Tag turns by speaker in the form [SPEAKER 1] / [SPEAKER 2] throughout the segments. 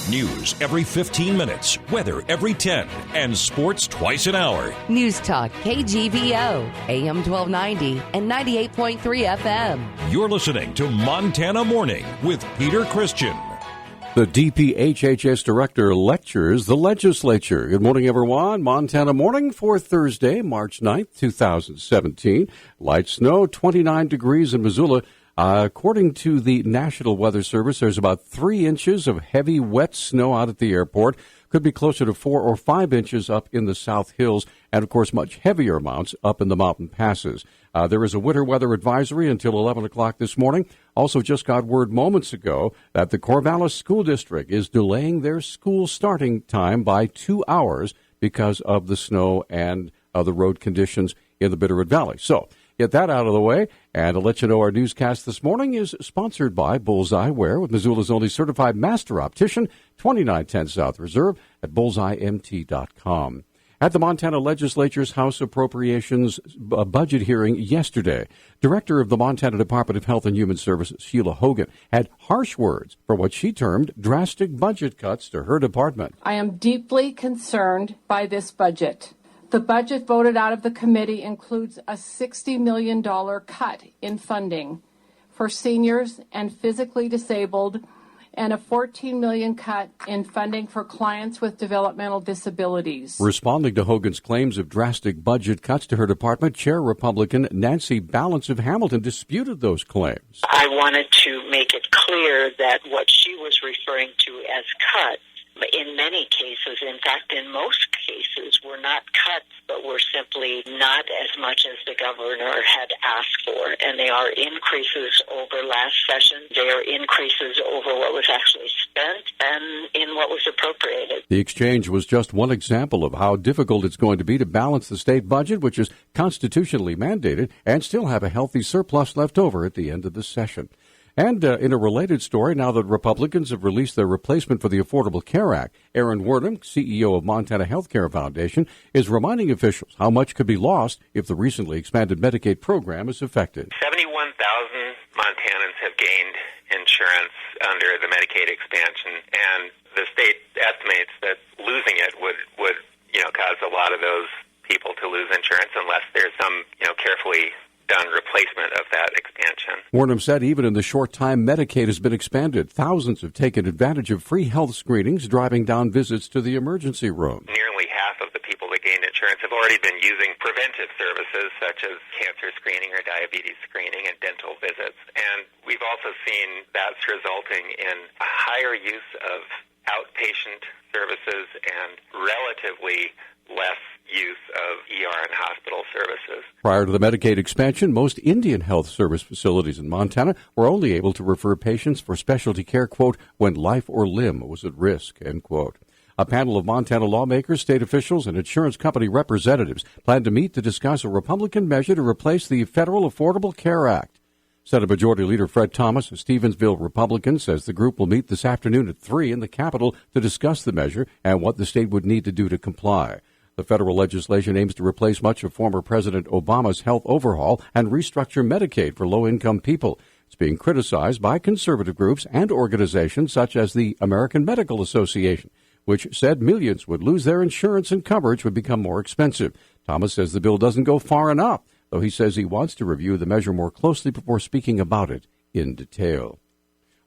[SPEAKER 1] News every 15 minutes, weather every 10, and sports twice an hour.
[SPEAKER 2] Newstalk, KGVO, AM 1290 and 98.3 FM.
[SPEAKER 1] You're listening to Montana Morning with Peter Christian.
[SPEAKER 3] The DPHHS director lectures the legislature. Good morning, everyone. Montana Morning for Thursday, March 9th, 2017. Light snow, 29 degrees in Missoula. According to the National Weather Service, there's about 3 inches of heavy, wet snow out at the airport. Could be closer to 4 or 5 inches up in the South Hills, and, of course, much heavier amounts up in the mountain passes. There is a winter weather advisory until 11 o'clock this morning. Also just got word moments ago that the Corvallis School District is delaying their school starting time by 2 hours because of the snow and the road conditions in the Bitterroot Valley. So, get that out of the way, and to let you know, our newscast this morning is sponsored by Bullseye Wear with Missoula's only certified master optician, 2910 South Reserve at bullseyemt.com. At the Montana Legislature's House Appropriations budget hearing yesterday, Director of the Montana Department of Health and Human Services, Sheila Hogan, had harsh words for what she termed drastic budget cuts to her department.
[SPEAKER 4] I am deeply concerned by this budget. The budget voted out of the committee includes a $60 million cut in funding for seniors and physically disabled and a $14 million cut in funding for clients with developmental disabilities.
[SPEAKER 3] Responding to Hogan's claims of drastic budget cuts to her department, Chair Republican Nancy Balance of Hamilton disputed those claims.
[SPEAKER 5] I wanted to make it clear that what she was referring to as cuts, in many cases, in fact, in most cases, were not cuts, but were simply not as much as the governor had asked for. And they are increases over last session. They are increases over what was actually spent and in what was appropriated.
[SPEAKER 3] The exchange was just one example of how difficult it's going to be to balance the state budget, which is constitutionally mandated, and still have a healthy surplus left over at the end of the session. And in a related story, now that Republicans have released their replacement for the Affordable Care Act, Aaron Werdum, CEO of Montana Healthcare Foundation, is reminding officials how much could be lost if the recently expanded Medicaid program is affected.
[SPEAKER 6] 71,000 Montanans have gained insurance under the Medicaid expansion, and the state estimates that losing it would cause a lot of those people to lose insurance unless there's some carefully done replacement of that expansion.
[SPEAKER 3] Wernham said even in the short time Medicaid has been expanded, thousands have taken advantage of free health screenings, driving down visits to the emergency room.
[SPEAKER 6] Nearly half of the people that gained insurance have already been using preventive services such as cancer screening or diabetes screening and dental visits. And we've also seen that's resulting in a higher use of outpatient services and relatively less use of ER and hospital services.
[SPEAKER 3] Prior to the Medicaid expansion, most Indian health service facilities in Montana were only able to refer patients for specialty care, quote, when life or limb was at risk, end quote. A panel of Montana lawmakers, state officials, and insurance company representatives plan to meet to discuss a Republican measure to replace the Federal Affordable Care Act. Senate Majority Leader Fred Thomas, a Stevensville Republican, says the group will meet this afternoon at 3 in the Capitol to discuss the measure and what the state would need to do to comply. The federal legislation aims to replace much of former President Obama's health overhaul and restructure Medicaid for low-income people. It's being criticized by conservative groups and organizations such as the American Medical Association, which said millions would lose their insurance and coverage would become more expensive. Thomas says the bill doesn't go far enough, though he says he wants to review the measure more closely before speaking about it in detail.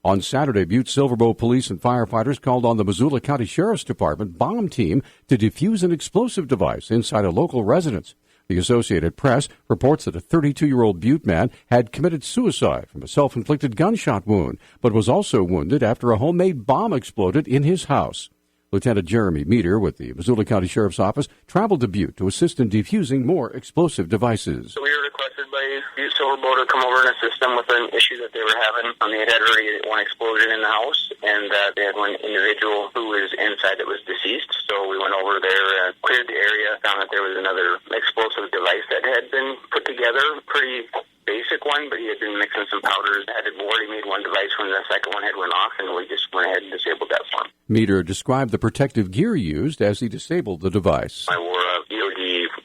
[SPEAKER 3] On Saturday, Butte Silverbow police and firefighters called on the Missoula County Sheriff's Department bomb team to defuse an explosive device inside a local residence. The Associated Press reports that a 32-year-old Butte man had committed suicide from a self-inflicted gunshot wound, but was also wounded after a homemade bomb exploded in his house. Lieutenant Jeremy Meter with the Missoula County Sheriff's Office traveled to Butte to assist in defusing more explosive devices.
[SPEAKER 7] We were requested by Butte Silverbow to come over and assist them with an issue that they were having. They had already one explosion in the house, and they had one individual who was inside that was deceased. So we went over there, cleared the area, found that there was another explosive device that had been put together, pretty basic one, but he had been mixing some powders. Had already made one device when the second one had went off, and we just went ahead and disabled that for him.
[SPEAKER 3] Meter described the protective gear used as he disabled the device.
[SPEAKER 7] I wore a EOD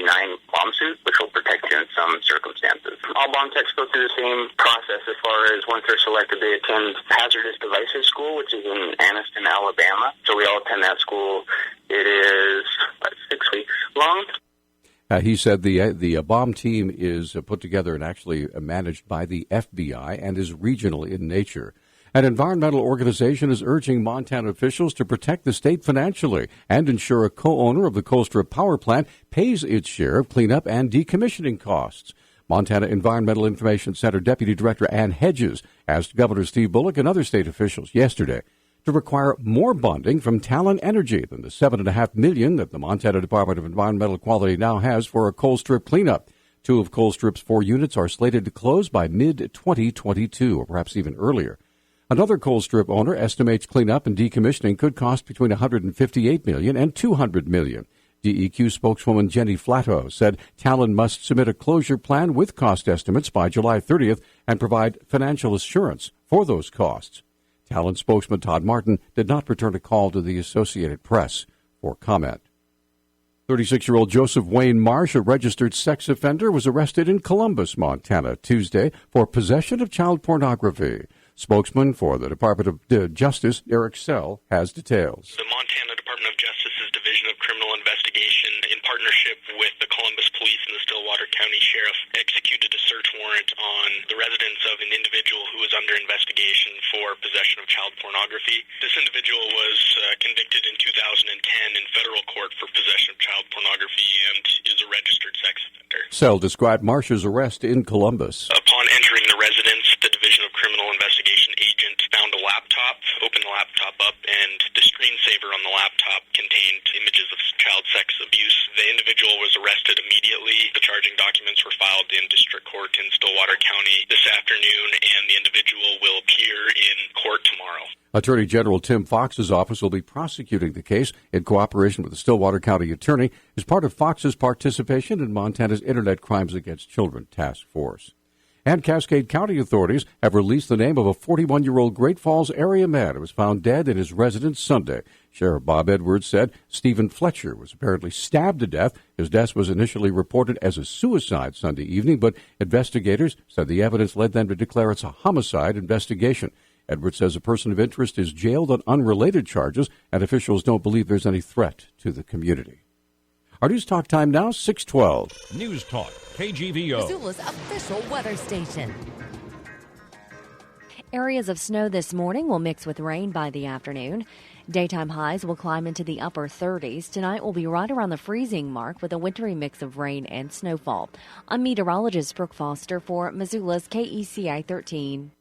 [SPEAKER 7] 9 bomb suit, which will protect you in some circumstances. All bomb techs go through the same process as far as once they're selected, they attend Hazardous Devices School, which is in Anniston, Alabama. So we all attend that school. It is 6 weeks long.
[SPEAKER 3] He said the bomb team is put together and actually managed by the FBI and is regional in nature. An environmental organization is urging Montana officials to protect the state financially and ensure a co-owner of the Colstrip power plant pays its share of cleanup and decommissioning costs. Montana Environmental Information Center Deputy Director Ann Hedges asked Governor Steve Bullock and other state officials yesterday to require more bonding from Talon Energy than the $7.5 million that the Montana Department of Environmental Quality now has for a Colstrip cleanup. 2 of Colstrip's 4 units are slated to close by mid-2022, or perhaps even earlier. Another Colstrip owner estimates cleanup and decommissioning could cost between $158 million and $200 million. DEQ spokeswoman Jenny Flatto said Talon must submit a closure plan with cost estimates by July 30th and provide financial assurance for those costs. Talon spokesman Todd Martin did not return a call to the Associated Press for comment. 36-year-old Joseph Wayne Marsh, a registered sex offender, was arrested in Columbus, Montana, Tuesday for possession of child pornography. Spokesman for the Department of Justice, Eric Sell, has details.
[SPEAKER 8] The Montana Department of Justice's Division of Criminal Investigation, in partnership with the Columbus Police and the Stillwater County Sheriff, executed a search warrant on the residence of an individual who was under investigation for possession of child pornography. This individual was convicted in 2010 in federal court for possession of child pornography and is a registered sex offender.
[SPEAKER 3] Sell described Marsh's arrest in Columbus.
[SPEAKER 8] Upon entering the residence, the Division of Criminal Investigation agent found a laptop, opened the laptop up, and the screensaver on the laptop contained images of child sex abuse. The individual was arrested immediately. The charging documents were filed in district court in Stillwater County this afternoon, and the individual will appear in court tomorrow.
[SPEAKER 3] Attorney General Tim Fox's office will be prosecuting the case in cooperation with the Stillwater County Attorney as part of Fox's participation in Montana's Internet Crimes Against Children Task Force. And Cascade County authorities have released the name of a 41-year-old Great Falls area man who was found dead in his residence Sunday. Sheriff Bob Edwards said Stephen Fletcher was apparently stabbed to death. His death was initially reported as a suicide Sunday evening, but investigators said the evidence led them to declare it's a homicide investigation. Edwards says a person of interest is jailed on unrelated charges, and officials don't believe there's any threat to the community. Our News Talk time now, 6:12.
[SPEAKER 1] News Talk, KGVO.
[SPEAKER 2] Missoula's official weather station.
[SPEAKER 9] Areas of snow this morning will mix with rain by the afternoon. Daytime highs will climb into the upper 30s. Tonight will be right around the freezing mark with a wintry mix of rain and snowfall. I'm meteorologist Brooke Foster for Missoula's KECI 13.